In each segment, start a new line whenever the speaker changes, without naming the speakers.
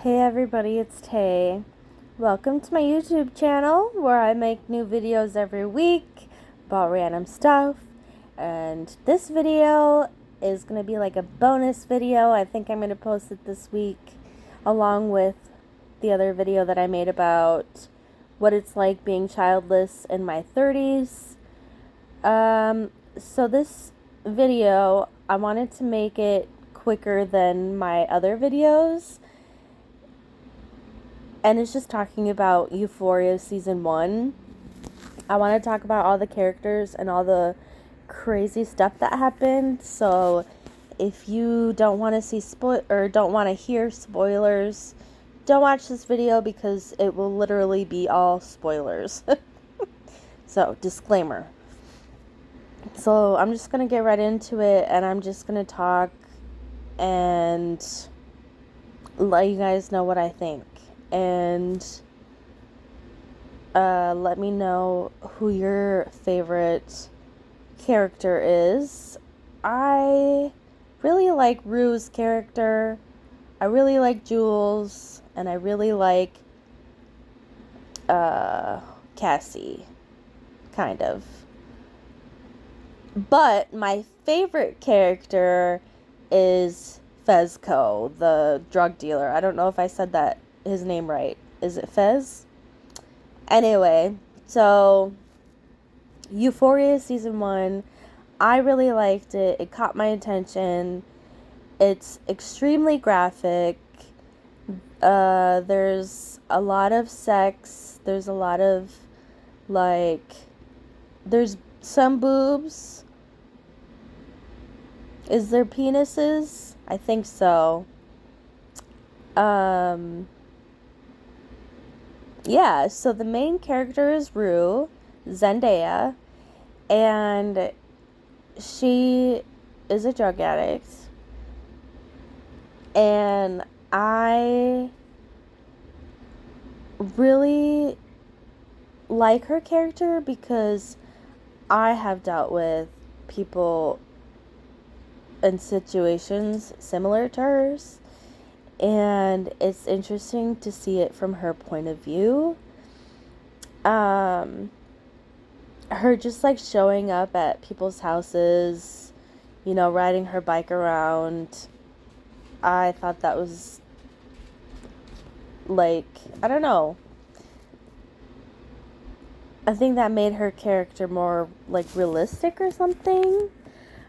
Hey everybody, it's Tay. Welcome to my YouTube channel where I make new videos every week about random stuff. And this video is going to be like a bonus video. I think I'm going to post it this week along with the other video that I made about what it's like being childless in my 30s. So this video, I wanted to make it quicker than my other videos. And it's just talking about Euphoria Season 1. I want to talk about all the characters and all the crazy stuff that happened. So if you don't want to see don't want to hear spoilers, don't watch this video because it will literally be all spoilers. So, disclaimer. So I'm just going to get right into it, and I'm just going to talk and let you guys know what I think. And let me know who your favorite character is. I really like Rue's character. I really like Jules. And I really like Cassie. Kind of. But my favorite character is Fezco, the drug dealer. I don't know if I said his name right. Is it Fez? Anyway, so Euphoria Season 1, I really liked it. It caught my attention. It's extremely graphic. There's a lot of sex. There's a lot of, there's some boobs. Is there penises? I think so. Yeah, so the main character is Rue, Zendaya, and she is a drug addict. And I really like her character because I have dealt with people in situations similar to hers. And it's interesting to see it from her point of view. Her just showing up at people's houses, riding her bike around. I thought that was I don't know. I think that made her character more realistic or something.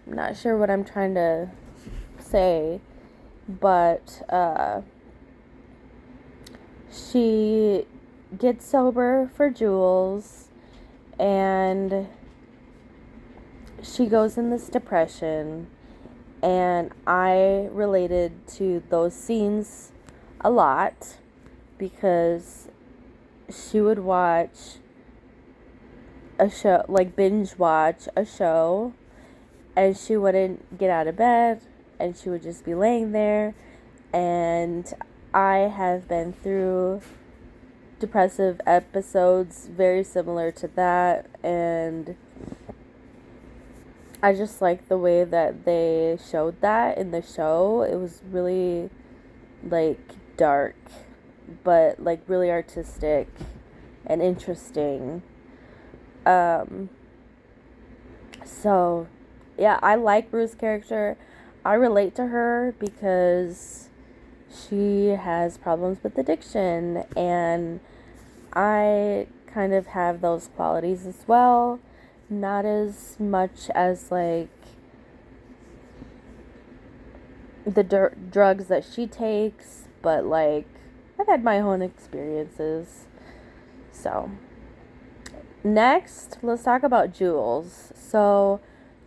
I'm not sure what I'm trying to say. But she gets sober for Jules, and she goes in this depression, and I related to those scenes a lot because she would watch a show, binge watch a show, and she wouldn't get out of bed. And she would just be laying there. And I have been through depressive episodes very similar to that. And I just like the way that they showed that in the show. It was really, dark. But, really artistic and interesting. So, yeah, I like Rue's character. I relate to her because she has problems with addiction, and I kind of have those qualities as well. Not as much as the drugs that she takes, but I've had my own experiences. So next, let's talk about Jules. So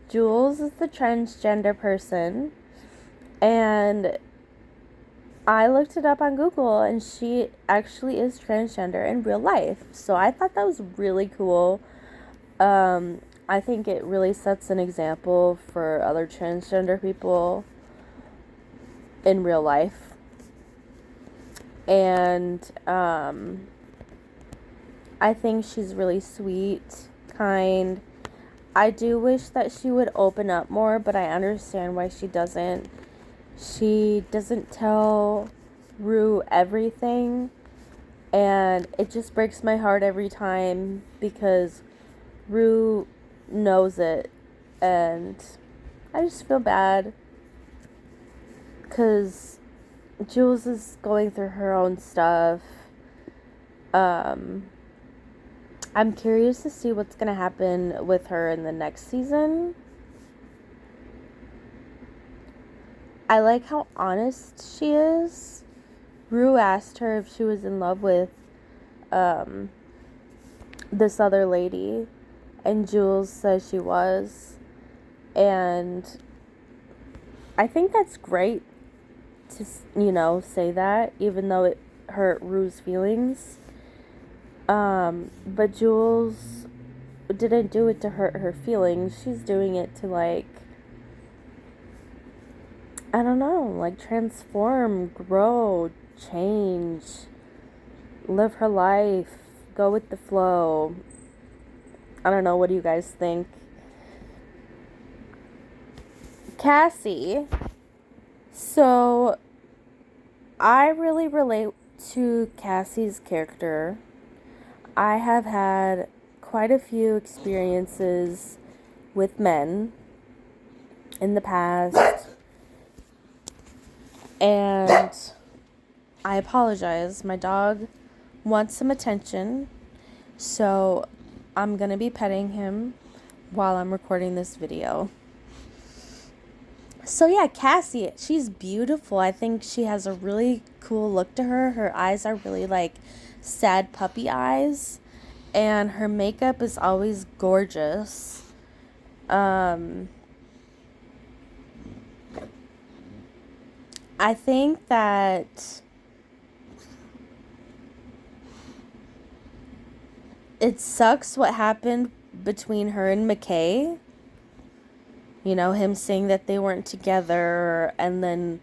Jules is the transgender person, and I looked it up on Google, and she actually is transgender in real life. So I thought that was really cool. I think it really sets an example for other transgender people in real life. And I think she's really sweet, kind. I do wish that she would open up more, but I understand why she doesn't. She doesn't tell Rue everything, and it just breaks my heart every time because Rue knows it, and I just feel bad because Jules is going through her own stuff. I'm curious to see what's going to happen with her in the next season. I like how honest she is. Rue asked her if she was in love with this other lady, and Jules says she was. And I think that's great to, say that, even though it hurt Rue's feelings. But Jules didn't do it to hurt her feelings. She's doing it to, like, I don't know, like, transform, grow, change, live her life, go with the flow. I don't know, what do you guys think? Cassie. So, I really relate to Cassie's character. I have had quite a few experiences with men in the past, and I apologize. My dog wants some attention, so I'm gonna be petting him while I'm recording this video. So yeah, Cassie, she's beautiful. I think she has a really cool look to her. Her eyes are really like sad puppy eyes, and her makeup is always gorgeous. I think that it sucks what happened between her and McKay. You know, him saying that they weren't together, and then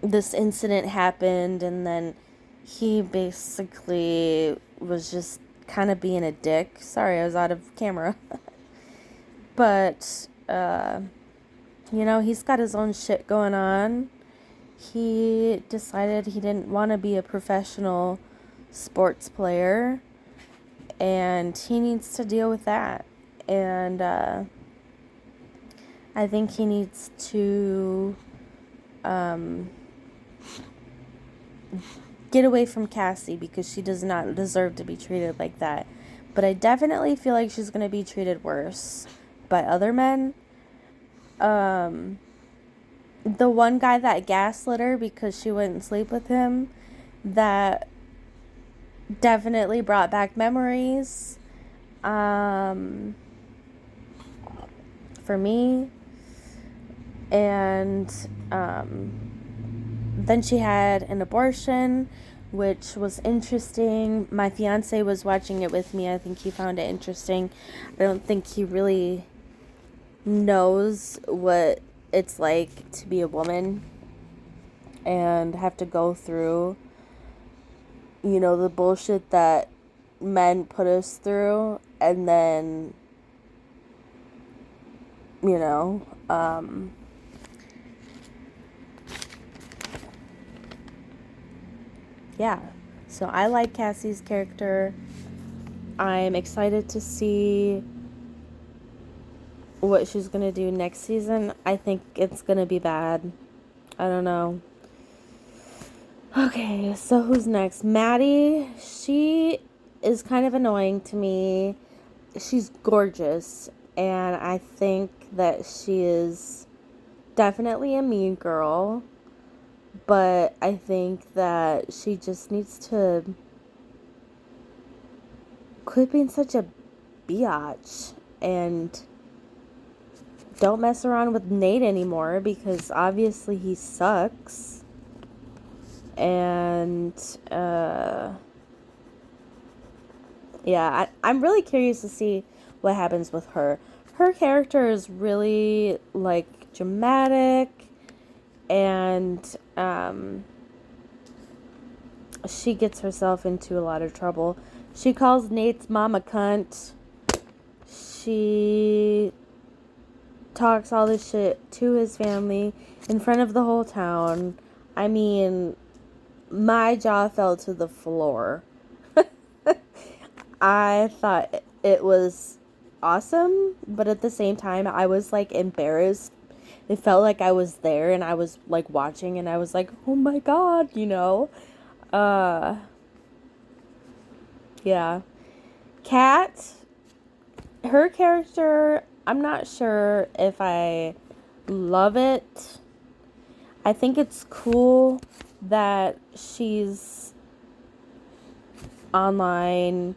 this incident happened, and then he basically was just kind of being a dick. Sorry, I was out of camera. But, he's got his own shit going on. He decided he didn't want to be a professional sports player, and he needs to deal with that. And I think he needs to get away from Cassie, because she does not deserve to be treated like that. But I definitely feel like she's going to be treated worse by other men. The one guy that gaslit her because she wouldn't sleep with him, that definitely brought back memories for me. And then she had an abortion, which was interesting. My fiance was watching it with me. I think he found it interesting. I don't think he really knows what it's like to be a woman and have to go through, the bullshit that men put us through, and then, yeah. So I like Cassie's character. I'm excited to see what she's gonna do next season. I think it's gonna be bad. I don't know. Okay, so who's next? Maddie. She is kind of annoying to me. She's gorgeous, and I think that she is definitely a mean girl, but I think that she just needs to quit being such a biatch and don't mess around with Nate anymore, because obviously he sucks. And I'm really curious to see what happens with her. Her character is really like dramatic, and she gets herself into a lot of trouble. She calls Nate's mom a cunt. She talks all this shit to his family in front of the whole town. I mean, my jaw fell to the floor. I thought it was awesome, but at the same time, I was like embarrassed. It felt like I was there and I was like watching and I was like, oh my god, you know? Uh, yeah. Kat, her character, I'm not sure if I love it. I think it's cool that she's online.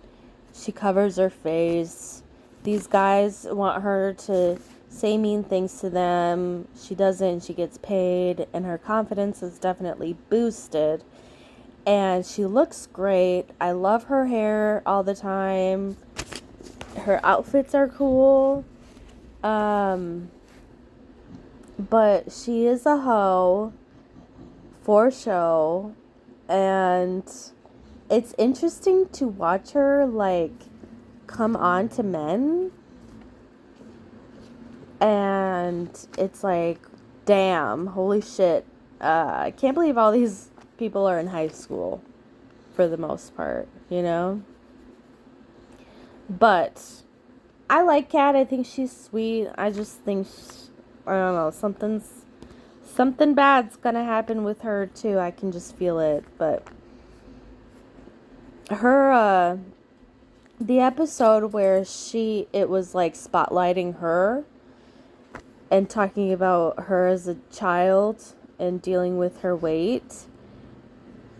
She covers her face. These guys want her to say mean things to them. She doesn't. She gets paid, and her confidence is definitely boosted. And she looks great. I love her hair all the time. Her outfits are cool. But she is a hoe for show, and it's interesting to watch her like come on to men, and it's like, damn, holy shit, I can't believe all these people are in high school for the most part, you know? But I like Kat. I think she's sweet. I just think I don't know, something bad's gonna happen with her too. I can just feel it. But her the episode where it was like spotlighting her and talking about her as a child and dealing with her weight,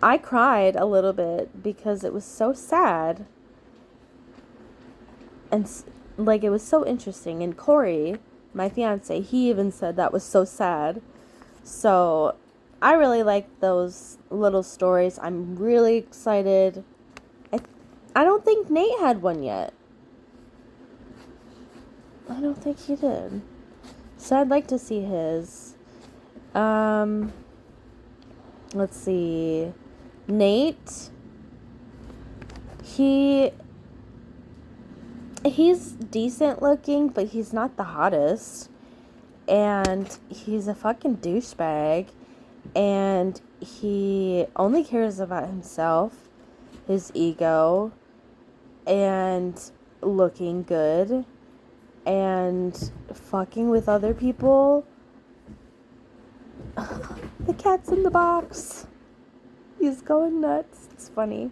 I cried a little bit because it was so sad. And like, it was so interesting. And Corey, my fiance, he even said that was so sad. So I really like those little stories. I'm really excited. I don't think Nate had one yet. I don't think he did. So I'd like to see his. Let's see. Nate. He's decent looking, but he's not the hottest. And he's a fucking douchebag. And he only cares about himself, his ego, and looking good, and fucking with other people. The cat's in the box. He's going nuts. It's funny.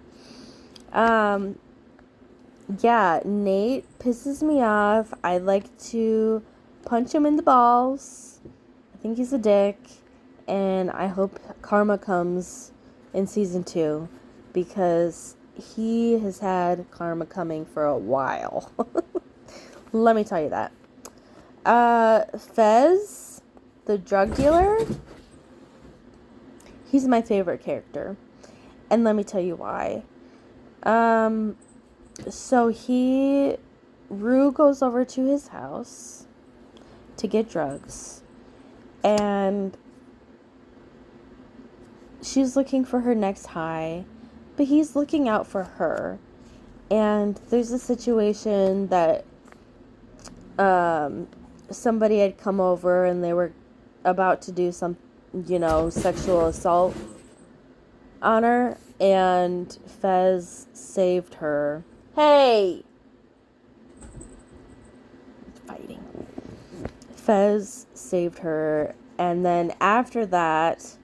Yeah, Nate pisses me off. I'd like to punch him in the balls. I think he's a dick. And I hope karma comes in season 2, because he has had karma coming for a while. Let me tell you that. Fez, the drug dealer, he's my favorite character. And let me tell you why. So Rue goes over to his house to get drugs. And she's looking for her next high, but he's looking out for her. And there's a situation that somebody had come over and they were about to do some, sexual assault on her, and Fez saved her. Hey! Fighting. Fez saved her, and then after that,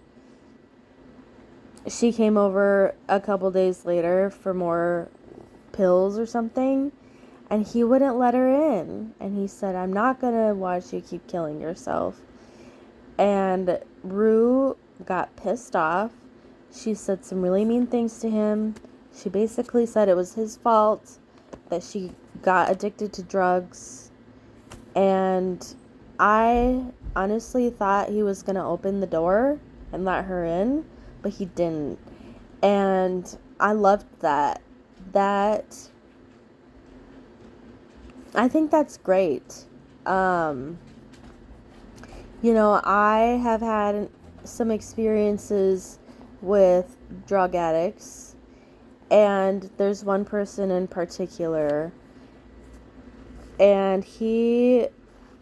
she came over a couple days later for more pills or something, and he wouldn't let her in. And he said, I'm not gonna watch you keep killing yourself. And Rue got pissed off. She said some really mean things to him. She basically said it was his fault that she got addicted to drugs. And I honestly thought he was gonna open the door and let her in, but he didn't. And I loved that. I think that's great. I have had some experiences with drug addicts, and there's one person in particular, and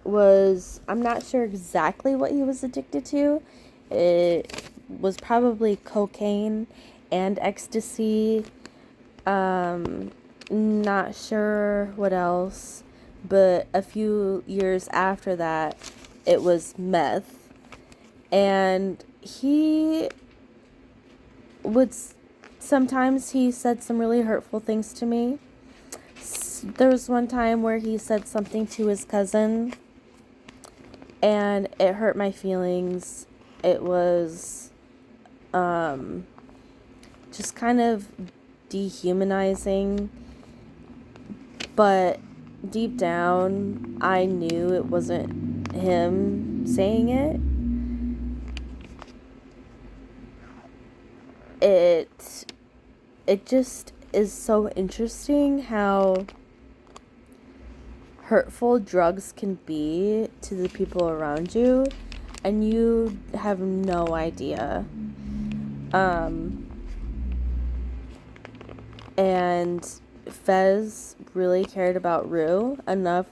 I'm not sure exactly what he was addicted to. was probably cocaine and ecstasy. Not sure what else, but a few years after that, it was meth. And he would, sometimes he said some really hurtful things to me. There was one time where he said something to his cousin, and it hurt my feelings. It was, just kind of dehumanizing, but deep down, I knew it wasn't him saying it. It just is so interesting how hurtful drugs can be to the people around you, and you have no idea. And Fez really cared about Rue enough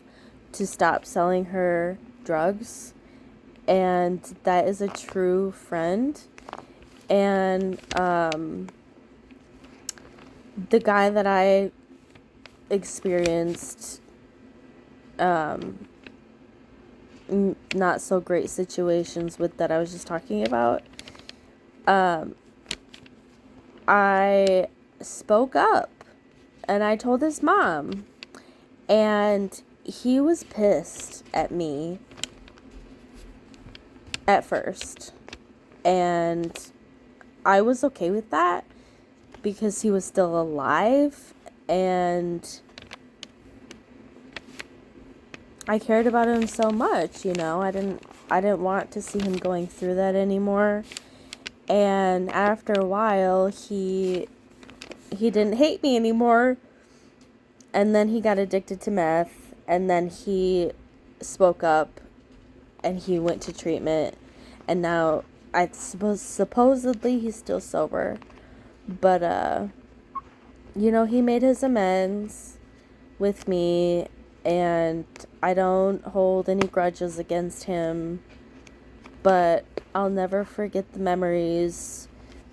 to stop selling her drugs, and that is a true friend. And the guy that I experienced not so great situations with, that I was just talking about, I spoke up and I told his mom, and he was pissed at me at first, and I was okay with that because he was still alive, and I cared about him so much, you know. I didn't want to see him going through that anymore. And after a while, he didn't hate me anymore. And then he got addicted to meth, and then he spoke up and he went to treatment, and now I suppose supposedly he's still sober. But you know, he made his amends with me, and I don't hold any grudges against him, but I'll never forget the memories,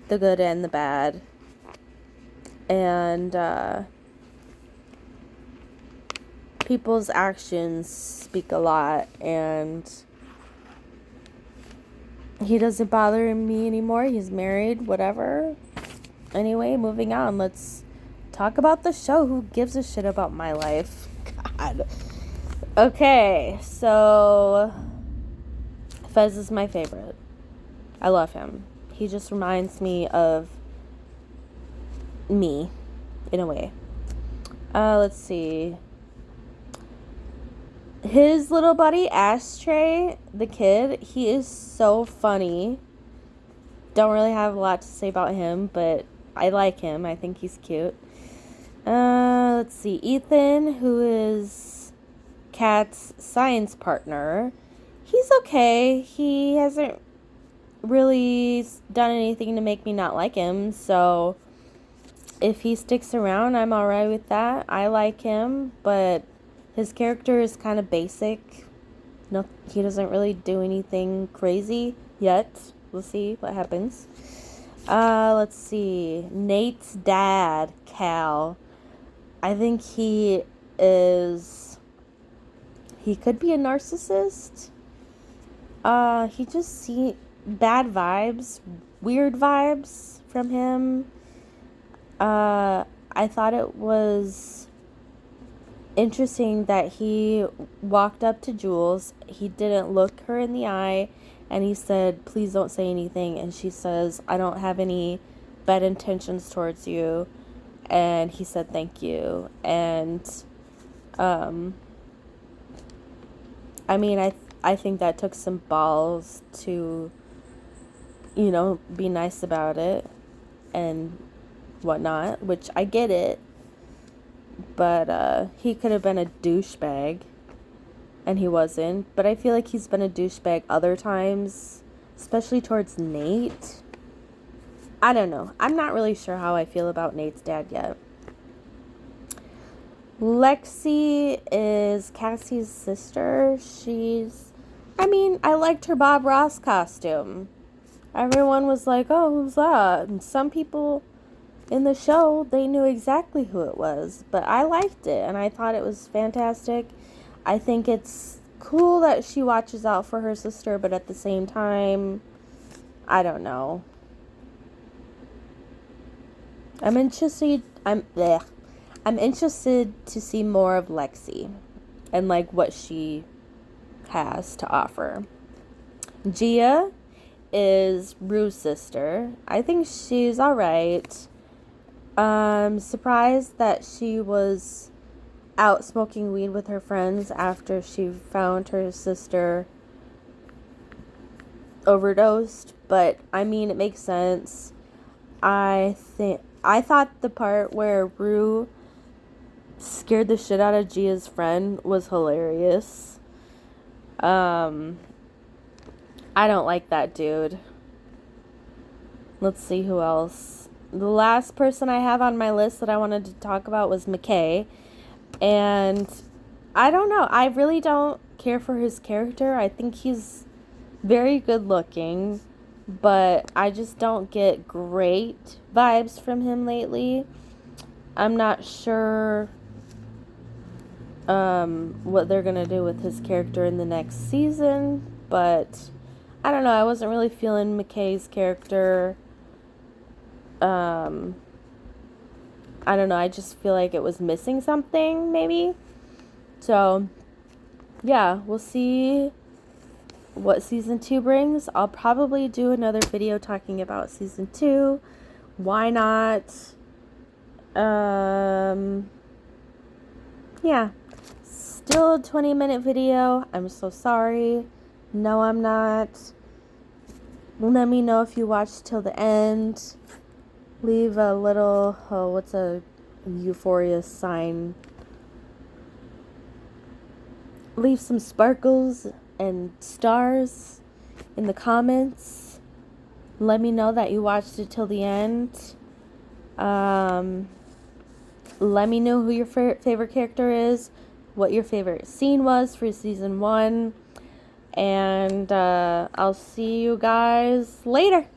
the good and the bad. And people's actions speak a lot, and he doesn't bother me anymore. He's married, whatever. Anyway, moving on. Let's talk about the show. Who gives a shit about my life? God. Okay, so Fez is my favorite. I love him. He just reminds me of me, in a way. Let's see. His little buddy, Ashtray, the kid, he is so funny. Don't really have a lot to say about him, but I like him. I think he's cute. Let's see. Ethan, who is Kat's science partner, he's okay. He hasn't really done anything to make me not like him, so if he sticks around, I'm alright with that. I like him, but his character is kind of basic. No, he doesn't really do anything crazy yet. We'll see what happens. Let's see. Nate's dad, Cal. I think he could be a narcissist. He just see bad vibes, weird vibes from him. I thought it was interesting that he walked up to Jules. He didn't look her in the eye, and he said, "Please don't say anything." And she says, "I don't have any bad intentions towards you." And he said, "Thank you." And I mean, I think that took some balls to, you know, be nice about it and whatnot, which I get it. But he could have been a douchebag, and he wasn't. But I feel like he's been a douchebag other times, especially towards Nate. I don't know. I'm not really sure how I feel about Nate's dad yet. Lexi is Cassie's sister. I liked her Bob Ross costume. Everyone was like, oh, who's that? And some people in the show, they knew exactly who it was. But I liked it, and I thought it was fantastic. I think it's cool that she watches out for her sister, but at the same time, I don't know. I'm interested to see more of Lexi and like what she has to offer. Gia is Rue's sister. I think she's alright. Surprised that she was out smoking weed with her friends after she found her sister overdosed, but I mean, it makes sense. I thought the part where Rue scared the shit out of Gia's friend was hilarious. I don't like that dude. Let's see who else. The last person I have on my list that I wanted to talk about was McKay. And I don't know. I really don't care for his character. I think he's very good looking, but I just don't get great vibes from him lately. I'm not sure what they're going to do with his character in the next season, but I don't know. I wasn't really feeling McKay's character. I don't know. I just feel like it was missing something, maybe. So, yeah, we'll see what season 2 brings. I'll probably do another video talking about season 2. Why not? Yeah. Still a 20-minute video. I'm so sorry. No, I'm not. Let me know if you watched till the end. Leave a little, what's a Euphoria sign? Leave some sparkles and stars in the comments. Let me know that you watched it till the end. Let me know who your favorite character is, what your favorite scene was for season 1, and I'll see you guys later.